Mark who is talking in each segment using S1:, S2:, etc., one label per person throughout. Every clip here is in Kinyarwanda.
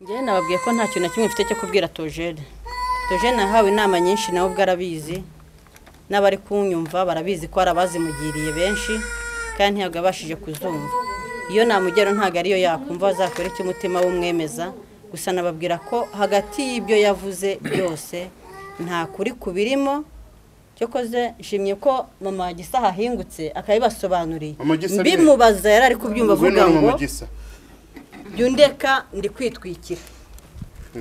S1: Njye nababwiye ko nta kintu na kimwe mfite cyo kubwira Tojene. Tojene nahawe inama nyinshi nawe ubwo arabizi. N'abari kunyumva barabizi ko arabazimugiriye benshi kandi ntiyagabashije kuzumva. Iyo namugero ntago ariyo yakumva azakora iki umutima w'umwemeza. Gusa nababwira ko hagati y'ibyo yavuze byose nta kuri kubirimo. Cyokoze nshimye ko mama Gisa hahingutse akabibasobanuriye. Bimubaza yari ari kubyumva avuga ngo Byundeka ndi kwitwikira.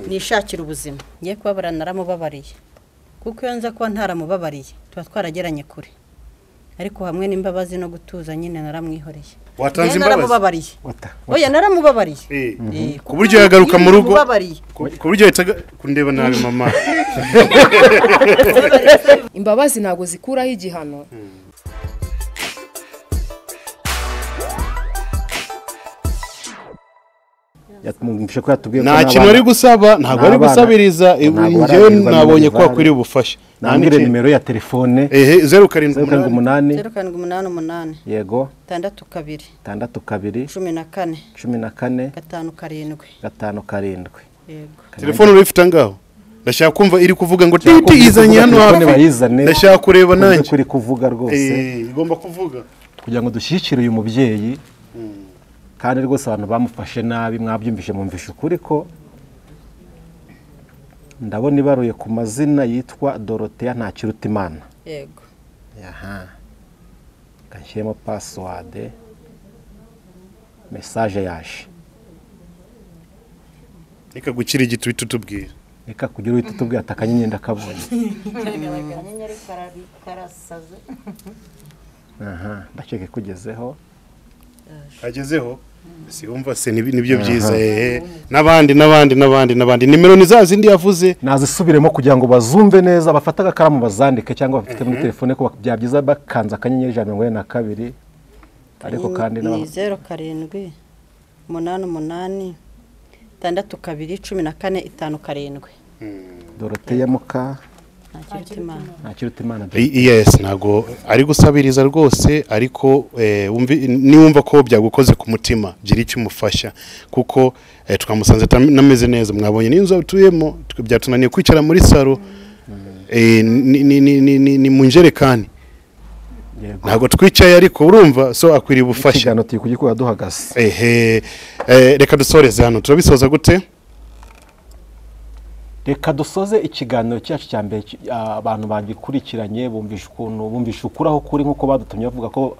S1: Nishakira ubuzima. Ngiye kubabara naramubabariye. Kuko iyo nza kuba ntaramubabariye tuba twarageranye kure. Ariko hamwe n'imbabazi no gutuza nyine naramwihoreye.
S2: Watanze
S1: imbabazi? Oya naramubabariye.
S2: Ku buryo yagaruka mu rugo. Ku buryo yitaga kundeba nabi mama.
S3: Imbabazi ntago zikuraho igihano.
S4: Yatumvishe ko yatubwiye
S2: nta kintu ari gusaba ntago ari gusabiriza njyewe nabonye ko akwiriye ubufasha.
S4: Nambire nimero ya telefone
S1: 0788
S4: yego
S1: 62
S4: 14
S1: 57
S4: yego
S2: telefone urifite ngaho ndashaka kumva iri kuvuga ngo titi izanye hano hafi ndashaka kureba nanjye
S4: kuri kuvuga rwose
S2: igomba kuvuga
S4: kugira ngo dushyikire uyu mubyeyi kandi rwose abantu bamufashe nabi mwabyumvishe mumvishe ukuri ko ndabona ibaruye ku mazina yitwa Dorothea Ntakirutimana.
S1: Yego.
S4: Aha. Gashyemo password. Message yaje.
S2: Reka gukira igitubi tutubwira.
S4: Reka kugira uhita tubwira atakanyenye ndakabonye.
S1: Kanyenyeri karasaze.
S4: Aha, ndakeke kugezeho.
S2: Agezeho. Si umva se nibyo byiza nabandi nimero ni za zindi yavuze
S4: nazisubiremo kugira ngo bazumve neza bafata agakaramu bazandike cyangwa bafite muri telefone ko byabyiza bakanza akanyenyeri 142 ariko kandi
S1: na 07 88 62
S4: Dorothea Muka
S1: Ntakirutimana.
S2: Yes nago ari gusabiriza rwose ariko niwumva ko byagukoze ku mutima gira icyo umufasha kuko twamusanze nameze neza mwabonye n'inzu utuyemo byatunaniye kwicara muri saro ni munjerekani ntago twicaye ariko urumva so akwiriye ubufasha
S4: cyane tuyikujya duhagaze
S2: reka dusoreze hano turabisoza gute
S4: Reka dusoze ikiganiro cyacu cyambere abantu bagikurikiranye bumvisha ukuraho kuri nkuko badutumye bavuga ko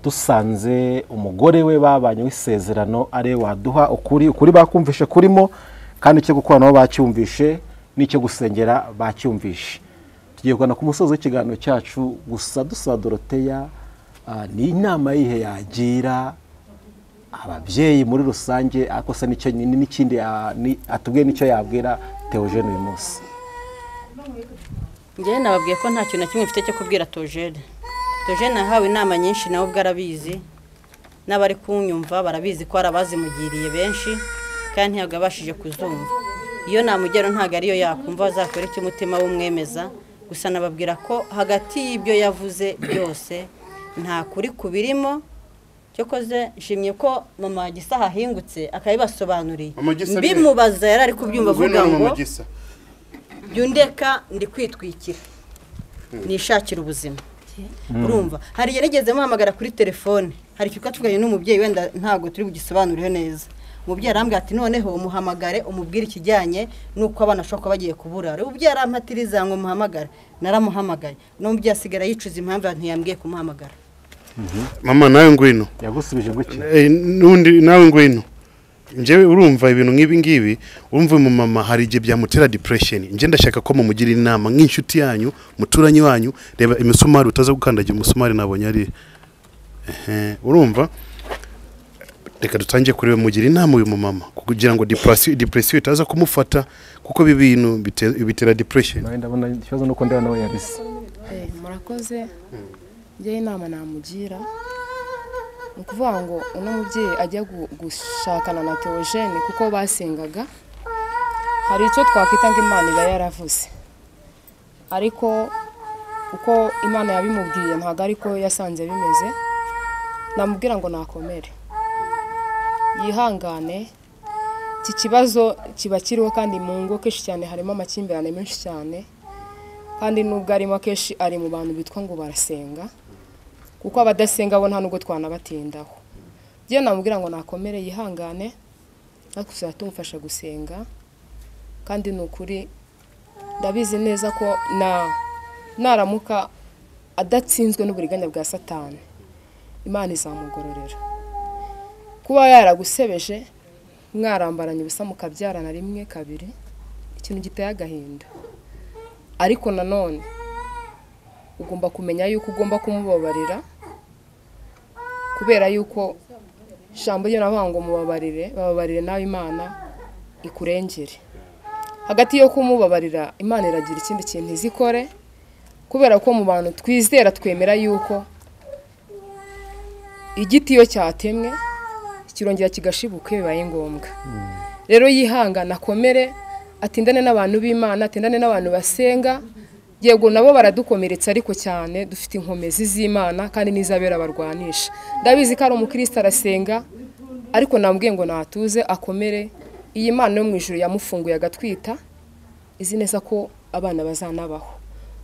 S4: dusanze umugore we babanye w'isezerano are waduha ukuri bakumvishe kurimo kandi cyo gukora nabo bacyumvishe n'icyo gusengera bacyumvishe. Tugiye kugana ku musozo w'ikiganiro cyacu gusa dusaba Dorothea ni inama yihe yagira ababyeyi muri rusange akosa nicyo n'ikindi atubwiye nicyo yabwira Theogene uyu munsi.
S1: Njye nababwiye ko nta kintu na kimwe mfite cyo kubwira Tojene. Tojene nahawe inama nyinshi nawe ubwo arabizi. N'abari kunyumva barabizi ko arabazimugiriye benshi kandi ntiyagabashije kuzumva. Iyo namugero ntago ariyo yakumva azakora iki umutima w'umwemeza. Gusa nababwira ko hagati y'ibyo yavuze byose nta kuri kubirimo. Cyokoze nshimye ko mama Gisa hahingutse akabibasobanuriye. Bimubaza yari ari kubyumva avuga ngo Byundeka ndi kwitwikira. Nishakira ubuzima. Urumva hari yarigeze muhamagara kuri telefone hari cyuka tuvuganye n'umubyeyi wenda ntago turi bugisobanurire neza. Umubyeyi arambwira ati noneho umuhamagare umubwire ikijyanye nuko abana shoko bagiye kubura. Umubyeyi arampatiriza ngo muhamagare naramuhamagaye. N'umubyeyi asigara yicuza impamvu ntiyambwiye kumuhamagara.
S2: Mama nawe ngwino
S4: yagusubije guki
S2: nundi nawe ngwino njewe urumva ibintu ngibi urumva mu mama hari igihe byamutera depression nje ndashaka ko mumugira inama nk'inshuti yanyu muturanyi wanyu reba imisumari utaza gukandagira umusumari nabonye ari urumva reka dutangiye kureba mugira inama uyu mama kugira ngo depression itaza kumufata kuko bibintu bitera depression
S4: ndabona ikibazo nuko ndabona nawe yabise
S3: murakoze njye inama namugira ukuvuga ngo uno mubyeyi ajya gushakana na Theogene kuko basengaga hari icyo twakwita ngo Imana iba yaravuze ariko uko Imana yabimubwiye ntago ariko yasanze bimeze namubwira ngo nakomere yihangane iki kibazo kiba kiriho kandi mu ngo kenshi cyane harimo amakimbirane menshi cyane kandi nubwo arimo kenshi ari mu bantu bitwa ngo barasenga kuko abadasenga bo nta nubwo twanabatindaho njye namubwira ngo nakomere yihangane natwe tuzamufasha gusenga kandi ni ukuri ndabizi neza ko naramuka adatsinzwe n'uburiganya bwa Satani Imana izamugororera kuba yaragusebeje mwarambaranye ubusa mukabyarana rimwe kabiri ikintu giteye agahinda ariko nanone ugomba kumenya yuko ugomba kumubabarira kubera yuko ijambo ryo navuga ngo bababarire nawe Imana ikurengere hagati yo kumubabarira Imana iragira ikindi kintu izikore kubera ko mu bantu twizera twemera yuko igiti iyo cyatemwe kirongera kigashibuka bibaye ngombwa rero yihangana akomere atindane n'abantu b'Imana atindane n'abantu basenga yego nabo baradukomeretsa ariko cyane dufite inkomezi z'Imana kandi n'izabera barwanisha ndabizi ko ari umukristo arasenga ariko nambwiye ngo natuze akomere iyi Imana yo mu ijuru yamufunguye agatwita izi neza ko abana bazanabaho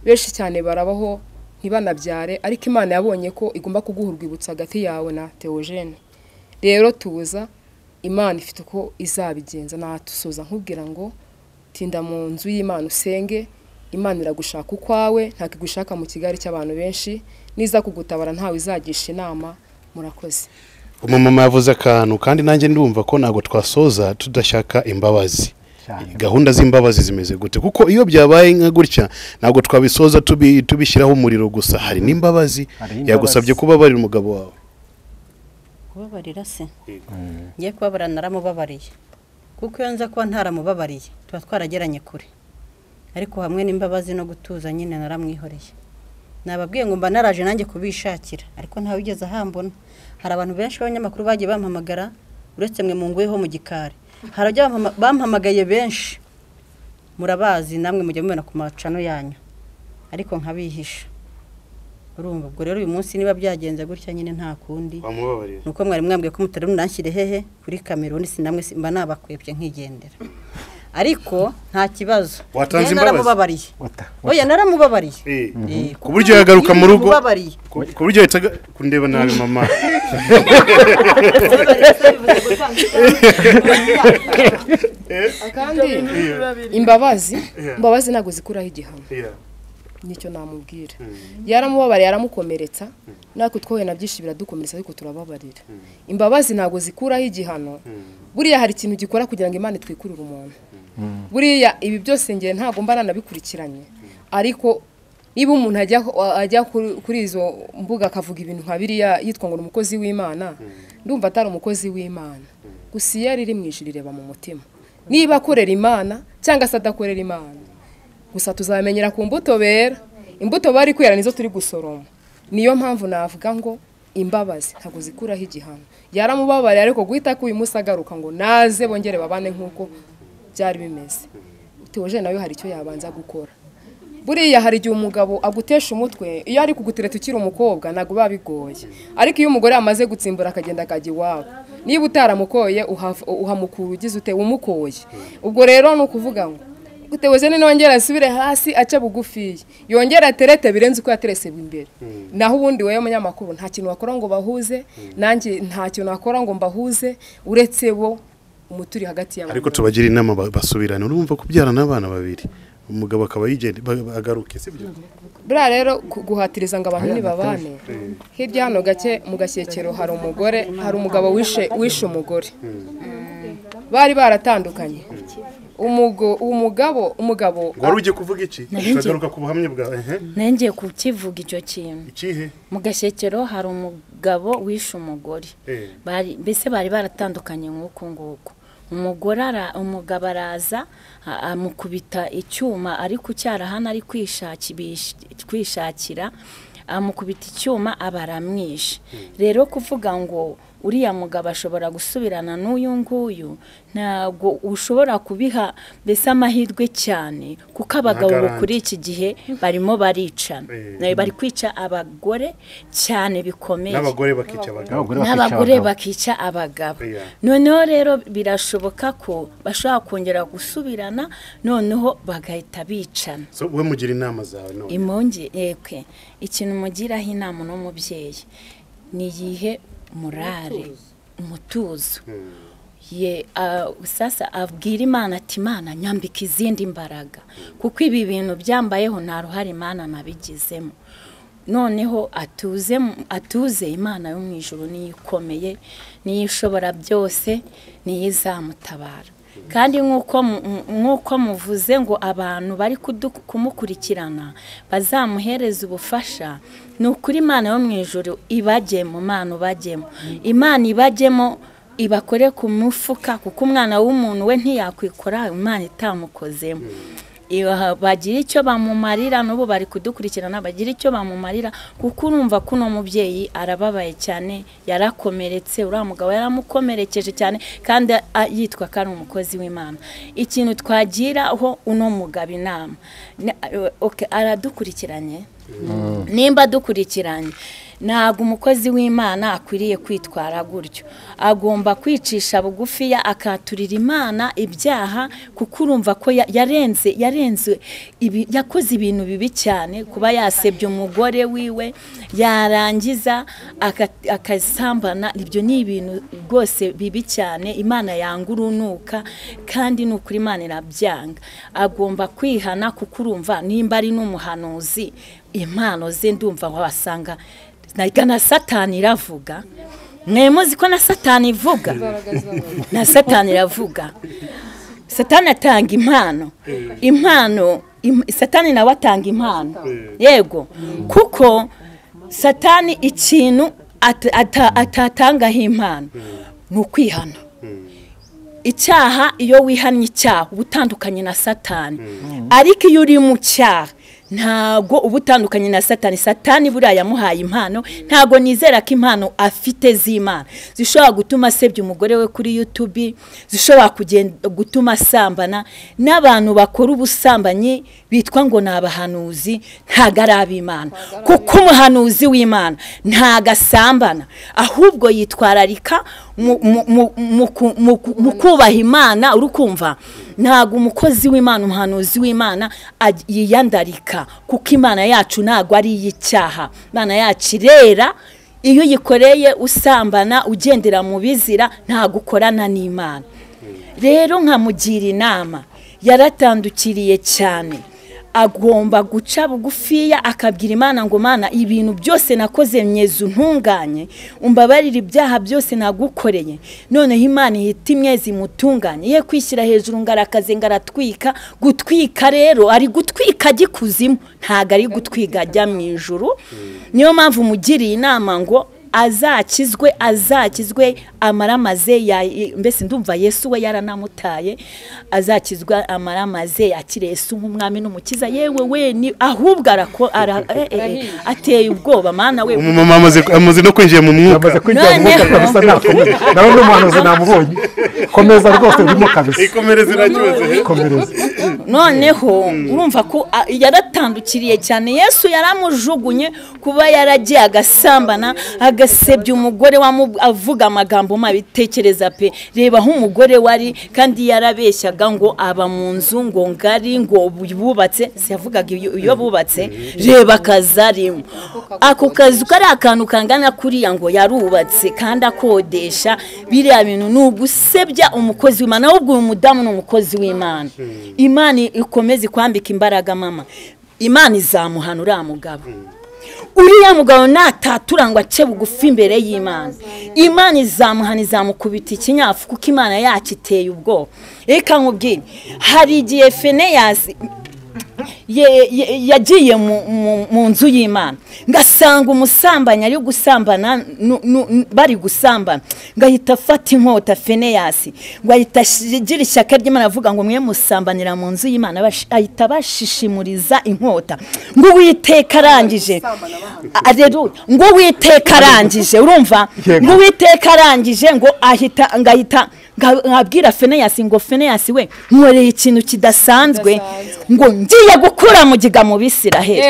S3: benshi cyane barabaho ntibanabyare ariko Imana yabonye ko igomba kuguha urwibutso hagati yawe na Theogene rero tuza Imana ifite uko izabigenza natusoza nkubwira ngo tinda mu nzu y'Imana usenge Imana iragushaka ukwawe ntakigushaka mu kigari cy'abantu benshi niza kugutabara ntawe izagisha inama murakoze
S2: umumama yavuze akantu kandi nanjye ndumva ko ntago twasoza tudashaka imbabazi gahunda z'imbabazi zimeze gute kuko iyo byabaye nka gutya ntago twabisoza tubishyiraho umuriro gusa hari n'imbabazi yagusabye kubabarira umugabo wawe
S1: kubabarira se ngiye kubabara naramubabariye kuko iyo nza kuba ntaramubabariye tuba twarageranye kure ariko hamwe n'imbabazi no gutuza nyine naramwihoreye nababwiye ngo mba naraje nanjye kubishakira ariko ntawe wigeze ahambona hari abantu benshi b'abanyamakuru bagiye bampamagara uretse mwe mu ngweho mu gikari harajya bampamagaye benshi murabazi namwe mujya mubona ku macano yanyu ariko nkabihisha urumva ubwo rero uyu munsi niba byagenze gutya nyine nta kundi nuko mwari mwambwiye ko mutari munanshyire hehe kuri kamera undi sinamwe mba nabakwebye nkigendera ariko nta kibazo
S2: watanze
S1: imbabazi oya naramubabariye
S2: ku buryo yagaruka mu rugo ku buryo yitaga kundeba nabi mama
S3: kandi imbabazi ntago zikuraho igihano nicyo namubwira yaramubabariye yaramukomeretsa natwe twowe na byinshi biradukomeretsa ariko turababarira imbabazi ntago zikuraho igihano buriya hari ikintu gikora kugira ngo Imana itwikurire umuntu buriya ibi byose ngiye ntago mba nanabikurikiranye ariko niba umuntu ajya kuri izo mbuga akavuga ibintu nka biriya yitwa ngo ni umukozi w'Imana ndumva atari umukozi w'Imana gusa iyo riri mu ijuru ireba mu mutima niba akorera Imana cyangwa se adakorera Imana gusa tuzamenyera ku mbuto bera imbuto bari kwera nizo turi gusoroma niyo mpamvu navuga ngo imbabazi ntago zikuraho igihano yaramubabariye ariko guhita ko uyu munsi agaruka ngo naze bongere babane nk'uko byari bimeze Theogene nawe hari icyo yabanza gukora buriya hari igihe umugabo agutesha umutwe iyo ari kugutereta ukiri umukobwa ntago babigoye ariko iyo umugore amaze gutsimbura akagenda akajya iwabo niba utaramukoye uhamukura ugize ute umukoye ubwo rero ni ukuvuga ngo Theogene nongera asubire hasi aca bugufi yongera aterete birenze uko yaterese imbere naho ubundi wewe munyamakuru nta kintu wakora ngo bahuze nanjye nta kintu nakora ngo mbahuze uretse bo umuturi hagati y'abantu
S2: ariko tubagira inama basubirana urumva kubyara n'abana babiri umugabo akaba yigende agaruke sibyo
S3: bra rero guhatiriza ngo abantu ni babane hirya hano gake mu gashyekero hari umugabo wishe umugore bari baratandukanye umugabo
S2: wari ugiye kuvuga iki utagaruka ku buhamya bwawe
S5: nangiye kukivuga icyo kintu
S2: ikihe
S5: mu gashyekero hari umugabo wishe umugore mbese bari baratandukanye nk'uko nguko umugabo araza amukubita icyuma ari ku cyarahana ari kwishakira amukubita icyuma aba aramwishe rero kuvuga ngo uriya mugabo ashobora gusubirana n'uyu nguyu ntabwo ushobora kubiha mbese amahirwe cyane kuko abagabo kuri iki gihe barimo baricana bari kwica abagore cyane bikomeye n'abagore bakica abagabo noneho rero birashoboka ko bashobora kongera gusubirana noneho bagahita bicana
S2: we mugira inama zawe none
S5: imonge yekwe ikintu mugiraho inama n'umubyeyi ni iyihe murare umutuzo sasa abwira Imana ati Imana nyambika izindi mbaraga kuko ibi bintu byambayeho nta ruhare Imana nabigizemo noneho atuze Imana yo mu ijuru niyo ikomeye niyo ishobora byose niyo izamutabara kandi nk'uko muvuze ngo abantu bari kumukurikirana bazamuhereza ubufasha ni ukuri Imana yo mu ijuru ibajyemo Imana ibajyemo ibakore ku mufuka kuko umwana w'umuntu we ntiyakwikora Imana itamukozemo bagira icyo bamumarira n'ubu bari kudukurikirana bagira icyo bamumarira kuko urumva ko uno mubyeyi arababaye cyane yarakomeretse uriya mugabo yaramukomerekeje cyane kandi yitwa ko ari umukozi w'Imana ikintu twagiraho uno mugabo inama aradukurikiranye nimba dukurikiranye ntabwo umukozi w'Imana akwiriye kwitwara gutyo agomba kwicisha bugufiya akaturira Imana ibyaha kuko urumva ko yarenze yakoze ibintu bibi cyane kuba yasebye umugore wiwe yarangiza akasambana ibyo ni ibintu rwose bibi cyane Imana yanga urunuka kandi n'ukuri Imana irabyanga agomba kwihana kuko urumva nimba ari n'umuhanuzi impano ze ndumva wasanga na Satani iravuga mwemuzi ko na Satani ivuga na Satani iravuga Satani atanga impano Satani nawe atanga impano yego kuko Satani ikintu atatangaho impano ni ukwihana icyaha iyo wihannye icyaha ubutandukanye na Satani ariko iyo uri mu cyaha ntago ubutandukanye na Satani buriya yamuhaye impano ntago nizera ko impano afite z'Imana zishobora gutuma asebya umugore we kuri YouTube zishobora gutuma asambana n'abantu bakora ubusambanyi bitwa ngo nabahanuzi ntago ari ab'Imana kuko umuhanuzi w'Imana ntago asambana ahubwo yitwararika mu kubaha Imana urukumva ntago umukozi w'Imana umuhanuzi w'Imana yiyandarika kuko Imana yacu ntago ari y'icyaha Imana yacu irera iyo yikoreye usambana ugendera mu bizira ntago ukorana n'Imana rero nkamugira inama yaratandukiriye cyane agomba guca bugufiya akabwira Imana ngo Mana ibintu byose nakoze myezu ntunganye umbabarira ibyaha byose nagukoreye noneho Imana ihita imyezi mutunganye ye kwishyira hejuru ngarakaze ngaratwika gutwika rero ari gutwika gikuzimu ntago ari gutwiga ajya mu ijuru niyo mpamvu mugiriye inama ngo azakizwe amaramaze mbese ndumva Yesu we yaranamutaye azakizwe amaramaze akire Yesu nk'umwami n'umukiza yewe we ni ahubwo ateye ubwoba mana we
S2: umumama amaze no kwinjiye mu mwuka
S4: kabisa nawe n'umuhanuzi namubonye komeza rwose urimo kabisa
S2: ikomereze iracyuze
S5: noneho urumva ko yaratandukiriye cyane Yesu yaramujugunye kuba yaragiye agasambana agasebya umugore avuga amagambo mabitekereza pe reba aho umugore wari kandi yarabeshyaga ngo aba mu nzu ngo ngari ngo bubatse siyavugaga iyo bubatse reba kazarimo ako kazu kari akantu kangana kuriya ngo yarubatse kandi akodesha biriya bintu n'ugusebya umukozi w'Imana ahubwo uyu mudamu n'umukozi w'Imana Imana ikomeze kwambika imbaraga mama Imana izamuhanura mugabo uriya mugabo nataturangwa ace bugufi imbere y'Imana Imana izamuhana izamukubita ikinyafu kuko Imana yakiteye ubwo reka nkubwire hari igihe Feneyasi yagiye mu nzu y'Imana ngasanga umusambanyi ari gusambana bari gusambana ngahita afata inkota Feneyasi ngo ahita agira ishyaka ry'Imana avuga ngo mwe musambanira mu nzu y'Imana ahita bashishimuriza inkota ngo Uwiteka arangije ngo Uwiteka arangije urumva ngo Uwiteka arangije ngo ngahita nkabwira Feneyasi ngo Feneyasi we nkoreye ikintu kidasanzwe ngo ngiye gukura mugiga mu Bisiraheli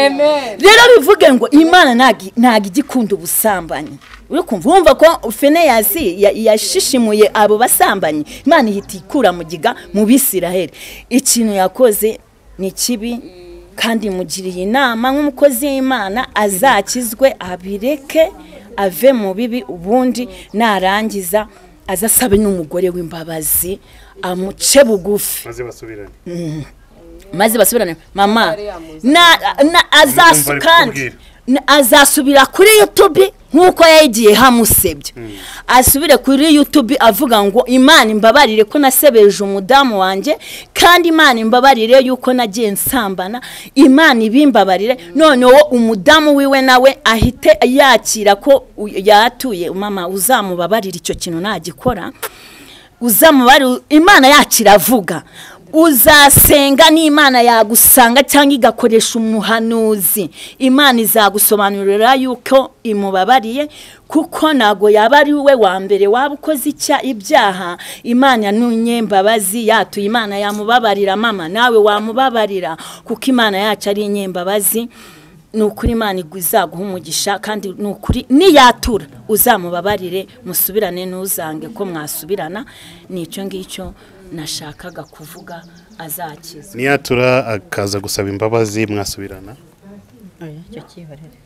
S5: rero bivuge ngo Imana ntago igikunda ubusambanyi uri kumva wumva ko Feneyasi yashishimuye abo basambanyi Imana ihita ikura mugiga mu Bisiraheli ikintu yakoze ni kibi kandi mugiriye inama nk'umukozi w'Imana azakizwe abireke ave mu bibi ubundi narangiza azasabe n'umugore w'imbabazi amuce bugufi maze basubirane mama azasubira kuri YouTube nkuko yagiye hamusebye asubire kuri YouTube avuga ngo Imana imbabarire ko nasebeje umudamu wanje kandi Imana imbabarire yuko nagiye nsambana Imana ibimbabarire noneho umudamu wiwe nawe ahite yakira ko yatuye mama uzamubabarira icyo kintu nagikora uzamubarira Imana yakira avuga uzasenga n'Imana yagusanga cyangwa igakoresha umuhanuzi Imana izagusobanurira yuko imubabariye kuko nago yaba ari we wa mbere waba ukoze ibyaha Imana yanunye mbabazi yatuye Imana yamubabarira mama nawe wamubabarira kuko Imana yacu ari inyembabazi nukuri Imana izaguha umugisha kandi nukuri niyatura uzamubabarire musubirane n'uzange ko mwasubirana nicyo ngicyo nashakaga kuvuga azakiza
S2: niyatura akaza gusaba imbabazi mwasubirana
S1: icyo kibarere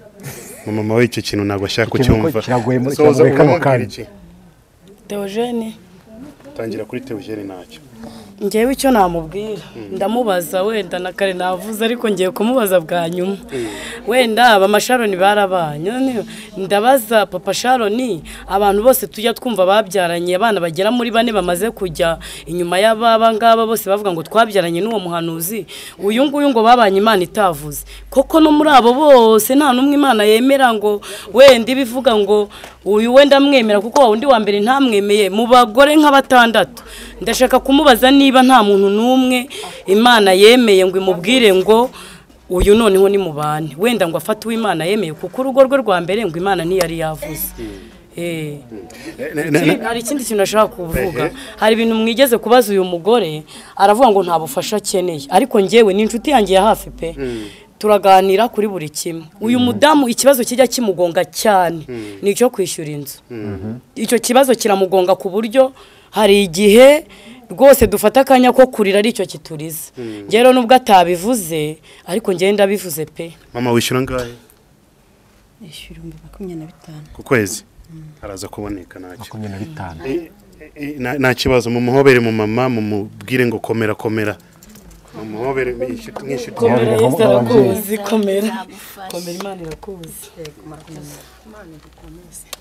S2: mama we icyo kintu ntabwo ashaka kucyumva
S4: soza ukamukana
S6: Theogene
S2: tangira kuri Theogene ntacyo
S6: ngewe icyo namubwira ndamubaza wenda na kare navuze ariko ngiye kumubaza bwa nyuma wenda abamasharoni barabanye ndabaza papa Sharoni abantu bose tujya twumva babyaranye abana bagera muri 4 bamaze kujya inyuma y'ababa ngaba bose bavuga ngo twabyaranye n'uwo muhanuzi uyu nguyu ngo babanye Imana itavuze koko no muri abo bose nta numwe Imana yemera ngo wenda ibivuga ngo uyu wenda mwemera kuko undi wa mbere ntamwemeye mu bagore nk'abatandatu ndashaka kumubaza niba nta muntu numwe Imana yemeye ngo imubwire ngo uyu noneho ni mubane wenda ngo afate uw'Imana yemeye kuko urugo rwe rwa mbere ngo Imana ntiyari yavuze hari ikindi kintu nashaka kuvuga hari ibintu mwigeze kubaza uyu mugore aravuga ngo nta bufasha akeneye ariko ngewe ni inshuti yanjye ya hafi pe turaganira kuri buri kimwe uyu mudamu ikibazo kijya kimugonga cyane nicyo kwishyura inzu icyo kibazo kiramugonga ku buryo hari igihe rwose dufata akanya ko kurira ari cyo kituriza ngero nubwo atabivuze ariko ngenda bivuze pe
S2: mama wishyura ngahe
S1: ishyura 25
S2: ku kwezi araza kuboneka ntacyo
S4: 25
S2: nta kibazo mu muhobere mu mama mu mubwire ngo komera komera mu muhobere nk'inshuti
S6: komera irakuzi komera Imana irakuzi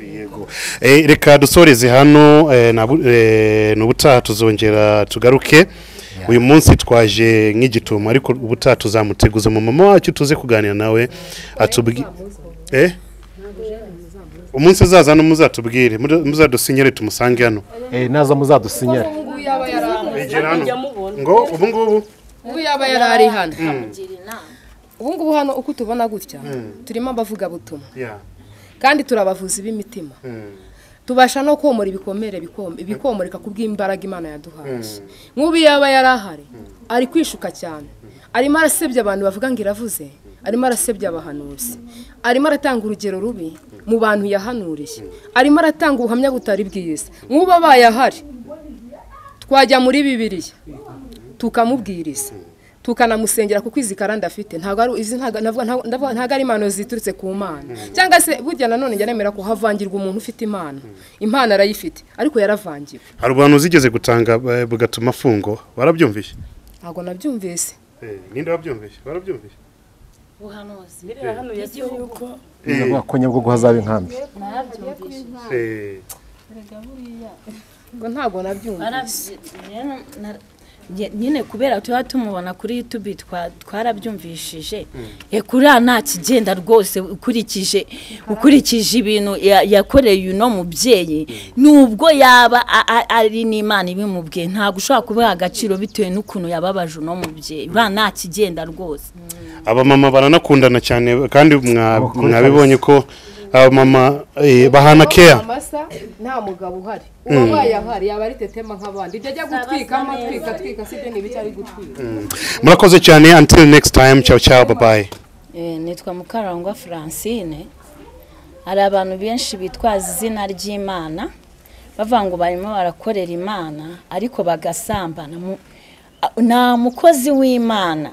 S2: yego reka dusoreze hano n'ubutaha tuzongera tugaruke uyu munsi twaje nk'igitumo ariko ubutaha tuzamuteguza mu mama wacu tuze kuganira nawe atubwire umunsi uzaza no muzatubwire muzadusinyere tumusange hano
S4: naza muzadusinyere
S2: ngo ubu ngubu
S3: ubu yaba yarari hano ubu ngubu hano uko tubona gutya turimo abavuga butumwa kandi turabavuza b'imitima tubasha no komora ibikomere bikomoreka kubw'imbaraga Imana yaduhaye nk'ubu yaba yarahari ari kwishuka cyane arimo arasebya abantu bavuga ngo iravuze arimo arasebya abahanuzi arimo aratanga urugero rubi mu bantu yahanuriye arimo aratanga ubuhamya butari bwiza nk'ubu abaye ahari twajya muri Bibiliya tukamubwiriza tukanamusengera kuko izi karanda afite ntago ari izi ntago ari impano ziturutse ku Mana cyangwa se burya nanone njya nemera ko havangirwa umuntu ufite impano arayifite ariko yaravangiwe
S2: hari abantu zigeze gutanga bugatuma afungo barabyumvise
S3: ntago nabyumvise
S2: ninde wabyumvise barabyumvise
S5: ubuhanuzi
S6: biriya hano yagiye yuko
S4: akonye bwo guhazaba inkambi
S3: ngo ntago nabyumvise
S5: nyine kubera tuba tumubona kuri YouTube twarabyumvishije kuriya nta kigenda rwose ukurikije ibintu yakoreye uno mubyeyi nubwo yaba ari n'Imana ibimubwiye ntabwo ushobora kubaha agaciro bitewe n'ukuntu yababaje uno mubyeyi uriya nta kigenda rwose.
S2: Abamama baranakundana cyane kandi mwabibonye ko abamama bahana care
S3: nta mugabo uhari ubaye ahari yaba ari tetema nk'abandi ajya gutwika amatwika sibyo n'ibiki ari gutwika.
S2: Murakoze cyane, until next time, ciao ciao, bye bye.
S5: Nitwa Mukarangwa Francine. Hari abantu benshi bitwaza izina ry'Imana bavuga ngo barimo barakorera Imana ariko bagasambana. Nta mukozi w'Imana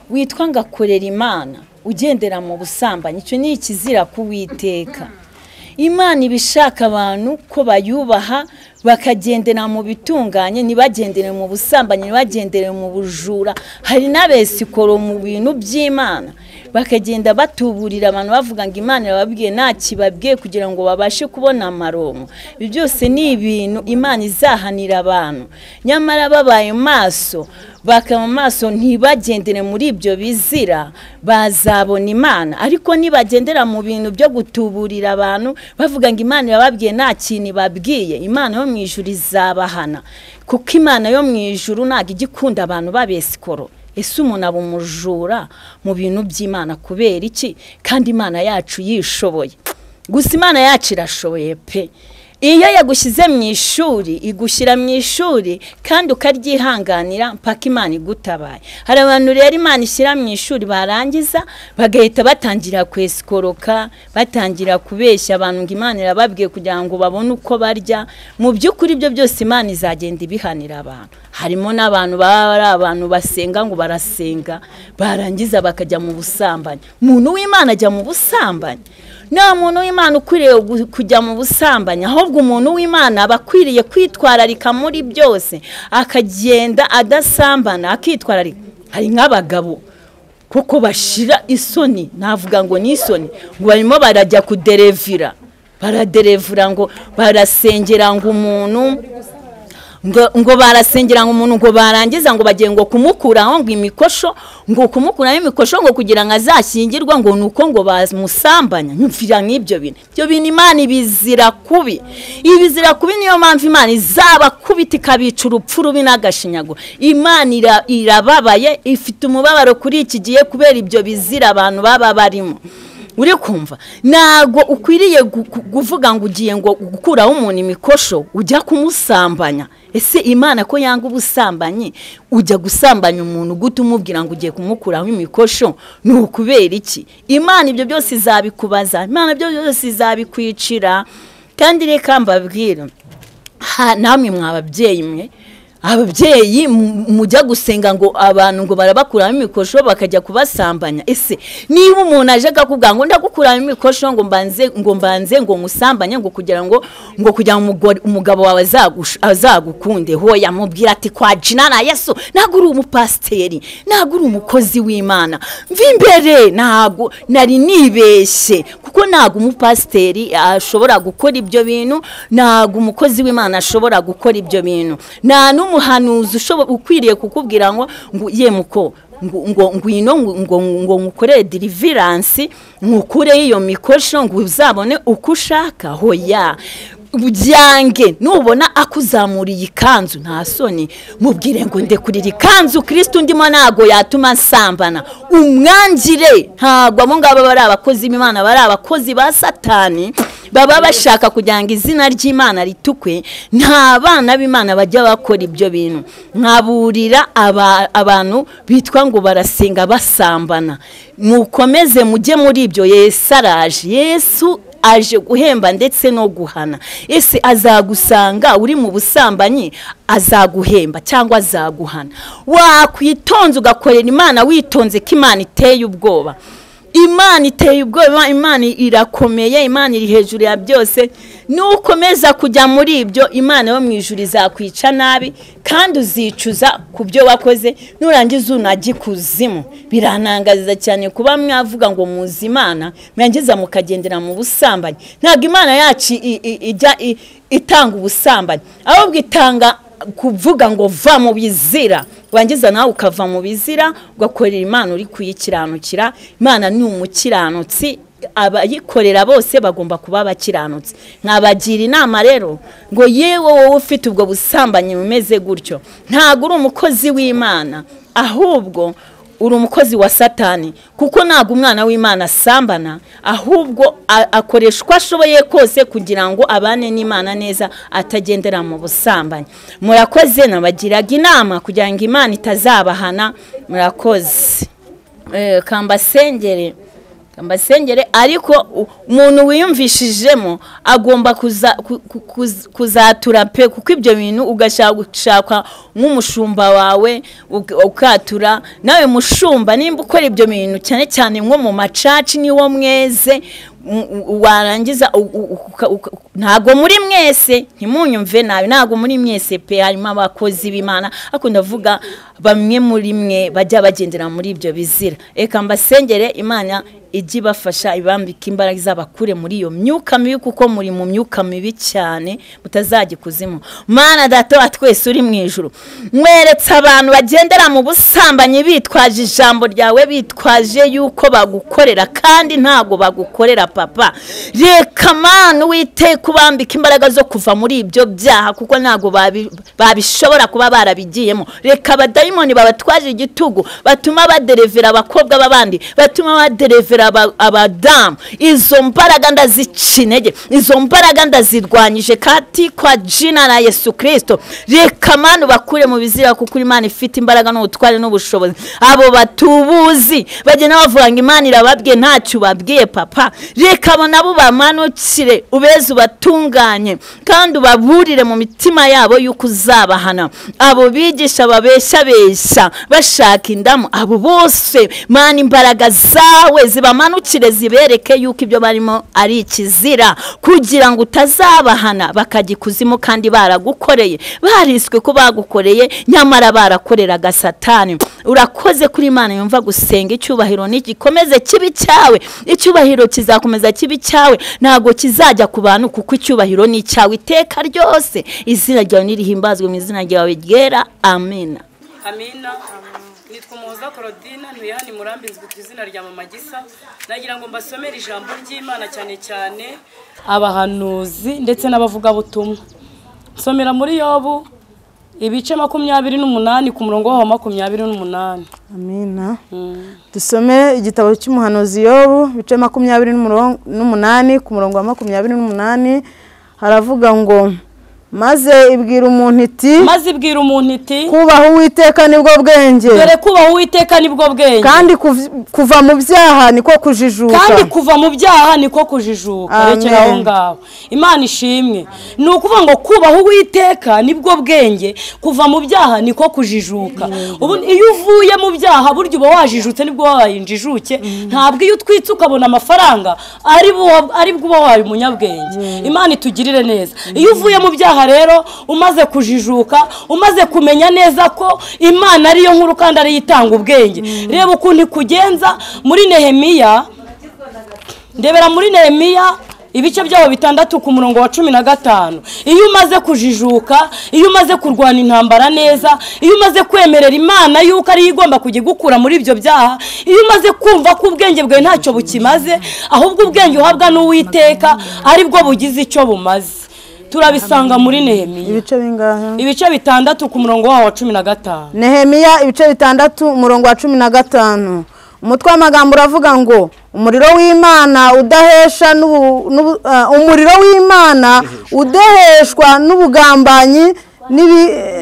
S5: witwa ngakorera Imana ugendera mu busambanyi, icyo ni ikizira kuwiteka. Imana ibishaka abantu ko bayubaha bakagendera mu bitunganye, nibagendere mu busambanyi, nibagendere mu bujura. Hari n'abesikoro mu bintu by'Imana bakagenda batuburira abantu bavuga ngo Imana yababwiye nta kibabwiye kugira ngo babashe kubona amaronko. Ibi byose ni ibintu Imana izahanira abantu, nyamara babaye maso bakaba maso ntibagendere muri ibyo bizira bazabona Imana. Ariko nibagendera mu bintu byo gutuburira abantu bavuga ngo Imana yababwiye nta kintu ibabwiye, Imana yo mu ijuru izabahana, kuko Imana yo mu ijuru ntabwo igikunda abantu babesikoro. Ese umuntu aba umujura mu bintu by'Imana kubera iki? Kandi Imana yacu yishoboye. Gusa Imana yacu irashoboye pe. Iyo yagushyize mu ishuri igushyira mu ishuri kandi ukaryihanganira mpaka Imana igutabaye. Hari abantu rero Imana ishyira mu ishuri barangiza bagahita batangira kwesikoroka, batangira kubeshya abantu ngo Imana irababwiye kugira ngo babone uko barya. Mu by'ukuri ibyo byose Imana izagenda ibihanira abantu. Harimo n'abantu baba ari abantu basenga ngo barasenga barangiza bakajya mu busambanyi. Umuntu w'Imana ajya mu busambanyi? Nta muntu w'Imana ukwiriye kujya mu busambanyi, ahubwo umuntu w'Imana aba akwiriye kwitwararika muri byose, akagenda adasambana, akitwararika. Hari nk'abagabo kuko bashira isoni, navuga ngo ni isoni, ngo barimo barajya kuderevira, baraderevura ngo barasengera ngo umuntu ngo barasengera ngo umuntu ngo barangiza ngo bagiye ngo kumukuraho ngo imikosho, ngo kumukuraho imikosho ngo kugira ngo azashyingirwa ngo nuko ngo bamusambanya. Nyumvira nk'ibyo bintu. Ibyo bintu Imana ibizira kubi. Ibizira kubi, niyo mpamvu Imana izaba kubita ikabica urupfu rubi n'agashinyaguro. Imana irababaye, ifite umubabaro kuri iki gihe kubera ibyo bizira abantu baba barimo. Uri kumva? Nago ukwiriye kuvuga ngo ugiye ngo gukuraho umuntu imikosho ujya kumusambanya. Ese Imana ko yanga ubusambanyi ujya gusambanya umuntu gute umubwira ngo ugiye kumukuraho imikosho? Ni ukubera iki? Imana ibyo byose izabikubaza, Imana ibyo byose izabikwicira. Kandi reka mbabwira, namwe mwababyeyi mwe, ababyeyi mujya gusenga ngo abantu ngo barabakuraho imikosho bakajya kubasambanya. Ese niba umuntu aje akakubwira ngo ndagukuraho imikosho ngo mbanze ngo musambanye ngo kugira ngo umugabo wawe azagukunde, hoya mubwira ati kwa jina na Yesu ntabwo uri umupasiteri, ntabwo uri umukozi w'Imana. Mva imbere, ntabwo nari nibeshye, kuko ntabwo umupasiteri ashobora gukora ibyo bintu, ntabwo umukozi w'Imana ashobora gukora ibyo bintu. Nta umuhanuzi ukwiriye kukubwira ngo yemuko ngo ngukorere deliverance ngukureho iyo mikosho ngo uzabone uko ushaka. Hoya byange, nubona akuzamuriye ikanzu nta soni mubwire ngo ndekurira ikanzu Kristo ndimo nago yatuma nsambana, umwangire. Ntabwo abo ngabo bari abakozi b'Imana, bari abakozi ba Satani baba bashaka kugira ngo izina ry'Imana ritukwe. Nta bana b'Imana bajya bakora ibyo bintu. Nkaburira abantu bitwa ngo barasenga basambana, mukomeze mujye muri ibyo. Yesu araje, Yesu aje guhemba ndetse no guhana. Ese azagusanga uri mu busambanyi azaguhemba cyangwa azaguhana? Wakwitonze ugakorera Imana witonze ko Imana iteye ubwoba. Imana iteye ubwoba, Imana irakomeye, Imana iri hejuru ya byose. Nukomeza kujya muri ibyo, Imana yo mu ijuru izakwica nabi kandi uzicuza ku byo wakoze, nurangiza unajye kuzimu. Biranangaza cyane kuba mwavuga ngo muzi Imana mwangiza mukagendera mu busambanyi. Ntabwo Imana yacu ijya itanga ubusambanyi, ahubwo itanga kuvuga ngo va mu bizira wangiza nawe ukava mu bizira ugakorera Imana uri kuyikiranukira. Imana ni umukiranutsi, abayikorera bose bagomba kuba bakiranutse. Nkabagira inama rero ngo yewe wowe ufite ubwo busambanyi bumeze gutyo ntago uri umukozi w'Imana, ahubwo uri umukozi wa Satani, kuko ntago umwana w'Imana asambana, ahubwo akoreshwa ashoboye kose kugira ngo abane n'Imana neza atagendera mu busambanyi. Murakoze, nabagiraga inama kugira ngo Imana itazabahana. Murakoze. Kambasengere ariko umuntu wiyumvishijemo agomba kuzatura pe, kuko ibyo bintu ugashaka nk'umushumba wawe ukatura nawe mushumba. Nimba ukora ibyo bintu cyane cyane nko mu macaci niwo mweze warangiza ntago muri mwese, ntimunyumve nabi, ntago muri mwese pe, harimo abakozi b'Imana ariko ndavuga bamwe muri mwe bajya bagendera muri ibyo bizira. Eka mbasengere Imana ijye ibafasha ibambika imbaraga z'abakure muri iyo myuka mibi, kuko muri mu myuka mibi cyane mutazajya kuzimu. Mana Data wa twese uri mu ijuru, mweretse abantu bagendera mu busambanyi bitwaje ijambo ryawe, bitwaje yuko bagukorera kandi ntago bagukorera papa. Reka Mana wite kubambika imbaraga zo kuva muri ibyo byaha, kuko ntago babishobora kuba barabigiyemo. Reka abadayimoni babatwaje igitugu batuma baderevera abakobwa b'abandi, batuma baderevera abadamu. Izo mbaraga ndazicinege, izo mbaraga ndazirwanyije kati kwa jina la Yesu Kristo. Reka Mana bakure mu bizira, kuko Imana ifite imbaraga n'ubutware n'ubushobozi. Abo batubuzi bagena bavuga ngo Imana irababwiye ntacyo babwiye papa. Reka abo nabo bamanukire, ubeze ubatunganye kandi ubaburire mu mitima yabo yuko uzabahana. Abo bigisha babesha bashaka indamu, abo bose Mana imbaraga zawe zibamanukire, zibereke yuko ibyo barimo ari ikizira, kugira ngo utazabahana bakajya kuzimu kandi baragukoreye, bariswe ko bagukoreye nyamara barakoreraga Satani. Urakoze kuri Imana yumva gusenga. Icyubahiro nigikomeze kibi cyawe, icyubahiro kizakomeza kibi cyawe, ntago kizajya ku bantu, kuko icyubahiro ni cyawe iteka ryose. Izina ryawe nirihimbazwe mu izina ryawe ryera. Amen.
S6: Amina. Nitwa Muhoza Claudine, ntuye hano Murambinzwe ku izina rya Mama Gisa. Nagira ngo mbasomere ijambo ry'Imana cyane cyane abahanuzi ndetse n'abavugabutumwa. Nsomera muri Yobu ibice 28 ku murongo wa 28.
S7: Amina. Dusome igitabo cy'umuhanuzi Yobu ibice 28 ku murongo wa 28. Haravuga ngo maze ibwira umuntu iti kubaho Uwiteka nibwo bwenge.
S6: Dore kubaho Uwiteka nibwo bwenge.
S7: Kandi kuva mu byaha niko kujijuka.
S6: Rekera aho ngaho. Imana ishimwe. Ni ukuvuga ngo kubaho Uwiteka nibwo bwenge, kuva mu byaha niko kujijuka. Ubu iyo uvuye mu byaha buryo uba wajijutse nibwo wayinjijuke. Ntabwo iyo utwitse ukabona amafaranga ari bwo uba wayo umunyabwenge. Imana itugirire neza. Iyo uvuye mu byaha rero umaze kujijuka, umaze kumenya neza ko Imana ariyo nkuru kandi ari yitanga ubwenge. Reba ukuntu kugenza muri Nehemiya. Ndebera muri Nehemiya ibice byaho 6 ku murongo wa 15. Iyo umaze kujijuka, iyo umaze kurwana intambara neza, iyo umaze kwemerera Imana yuko ari igomba kugikura muri ibyo byaha, iyo umaze kumva ko ubwenge bwawe ntacyo bukimaze, ahubwo ubwenge uhabwa n'Uwiteka ari bwo bugize icyo bumaze. Turabisanga muri Nehemiya
S7: ibice bingahe?
S6: Ibice 6 ku murongo wa 15.
S7: Nehemiya ibice 6 umurongo wa 15. Umutwe w'amagambo uravuga ngo umuriro w'Imana udaheshwa n'ubugambanyi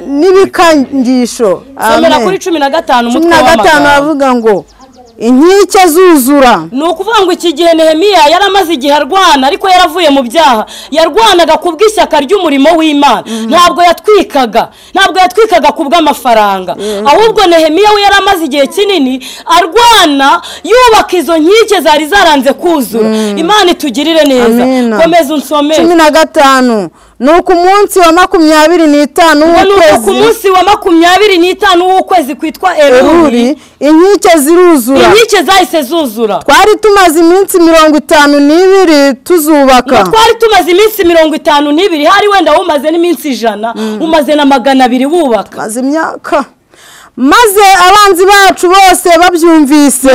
S7: n'ibikangisho.
S6: Somera kuri 15 umutwe w'amagambo.
S7: 15 aravuga ngo inkike zuzura.
S6: Ni ukuvuga ngo iki gihe Nehemiya yaramaze igihe arwana, ariko yaravuye mu byaha. Yarwanaga kubw'ishyaka ry'umurimo w'Imana. Ntabwo yatwikaga kubw'amafaranga. Ahubwo Nehemiya we yaramaze igihe kinini arwana, yubaka izo nkike zari zaranze kuzura. Imana itugirire neza. Komeza unsomere. 15
S7: nuko umunsi wa 25
S6: nuko ku munsi wa 25 w'ukwezi kwitwa Eluli
S7: inkike ziruzura
S6: inkike zahise zuzura
S7: twari tumaze iminsi 52 tuzubaka
S6: twari tumaze iminsi 52 hari wenda umaze n'iminsi 100 umaze na 200 wubaka
S7: maze imyaka maze abanzi bacu bose babyumvise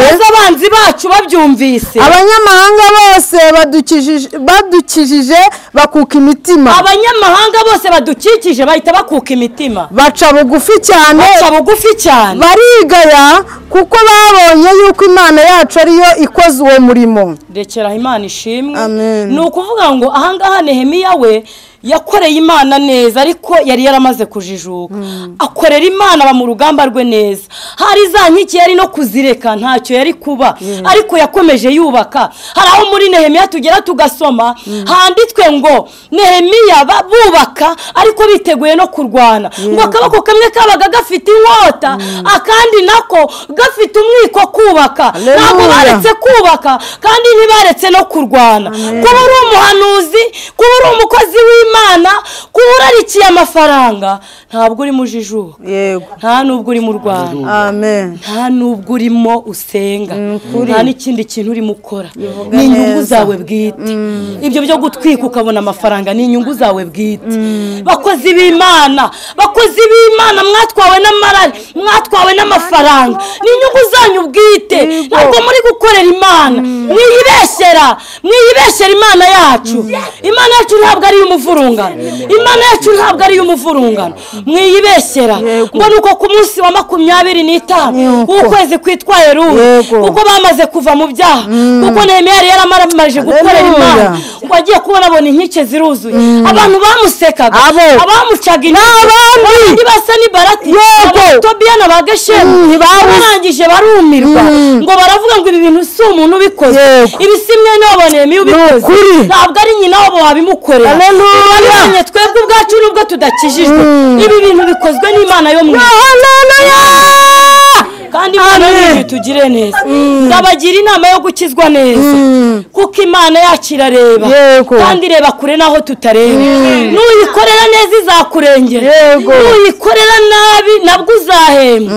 S7: abanyamahanga bose badukijije bakuka imitima
S6: abanyamahanga bose badukikije bahita bakuka imitima
S7: baca bugufi cyane barigaya kuko babonye yuko Imana yacu ariyo ikoze uwo murimo
S6: rekera Imana ishimwe ni ukuvuga ngo ahangaha Nehemiya we yakoreye Imana neza ariko yari yaramaze kujijuka akorera Imana ba mu rugamba rwe neza hari za nkiki yari no kuzireka ntacyo yari kuba ariko yakomeje yubaka hari aho muri Nehemiya tugera tugasoma handitswe ngo Nehemiya bubaka ariko biteguye no kurwana ngo akabako kamwe kabaga gafite inkota akandi nako gafite umwiko kubaka ntabwo baretse kubaka kandi ntibaretse no kurwana kuba uri umuhanuzi kuba uri umukozi w'Imana kurarikiye amafaranga ntabwo uri mujijuka nta nubwo uri mu Rwanda nta nubwo urimo usenga nta n'ikindi kintu urimo ukora ni inyungu zawe bwite ibyo byo gutwika ukabona amafaranga ni inyungu zawe bwite bakozi b'Imana mwatwawe n'amarari mwatwawe n'amafaranga ni inyungu zanyu bwite ntabwo muri gukorera Imana mwiyibeshyera Imana yacu ntabwo ari umuvurungano Imana yacu ntabwo ari umuvurungano mwiyibeshyera ngo nuko ku munsi wa 25 w'ukwezi kwitwa Eluli kuko bamaze kuva mu byaha kuko Nehemiya yari yaramaraje gukorera Imana ngo agiye kubona abona inkike ziruzuye abantu bamusekaga abamucaga n'abandi basa ni Barati Tobiya na Bageshemu barangije barumirwa ngo baravuga ngo ibi bintu si umuntu ubikoze ibi si mwe n'abo Nehemiya ubikoze ntabwo ari nyina wabo wabimukorera haleluya twebwe ubwacu nubwo tudakijijwe ibi bintu bikozwe n'Imana yo mwe kandi Imana niyo tugire neza ndabagira inama yo gukizwa neza kuko Imana yacu irareba kandi ireba kure naho tutareba nuyikorera neza izakurengera nuyikorera nabi nabwo uzahema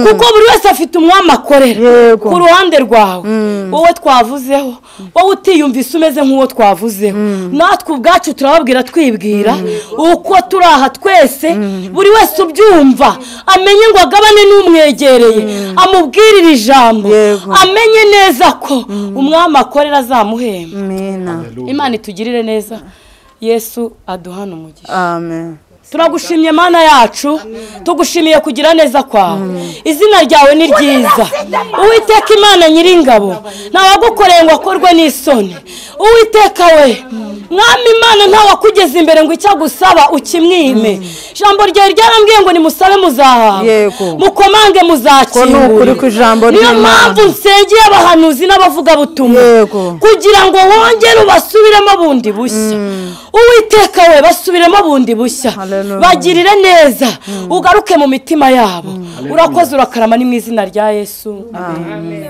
S6: kuko buri wese afite umwami akorera ku ruhande rwawe wowe twavuzeho wowe utiyumvise umeze nk'uwo twavuzeho natwe ubwacu turababwira twibwira uko turi aha twese buri wese ubyumva amenye ngo agabane n'umwegereye amubwirira ijambo amenye neza ko umwami akorera azamuhemba Imana itugirire neza Yesu aduhana umugisha
S7: amen
S6: turagushimye Mana yacu tugushimiye kugira neza kwawe izina ryawe ni ryiza Uwiteka Imana nyiringabo ntawagukoreye ngo akorwe n'isoni Uwiteka we Mwami Imana ntawakugeza imbere ngo icyo gusaba ukimwime ijambo ryawe ryarambwiye ngo nimusabe muzahawe mukomange muzakingura niyo mpamvu nsengeye abahanuzi n'abavuga butumwa kugira ngo wongere ubasubiremo bundi bushya Uwiteka we basubiremo bundi bushya bagirire neza ugaruke mu mitima yabo urakoze urakarama ni mu izina rya Yesu amen.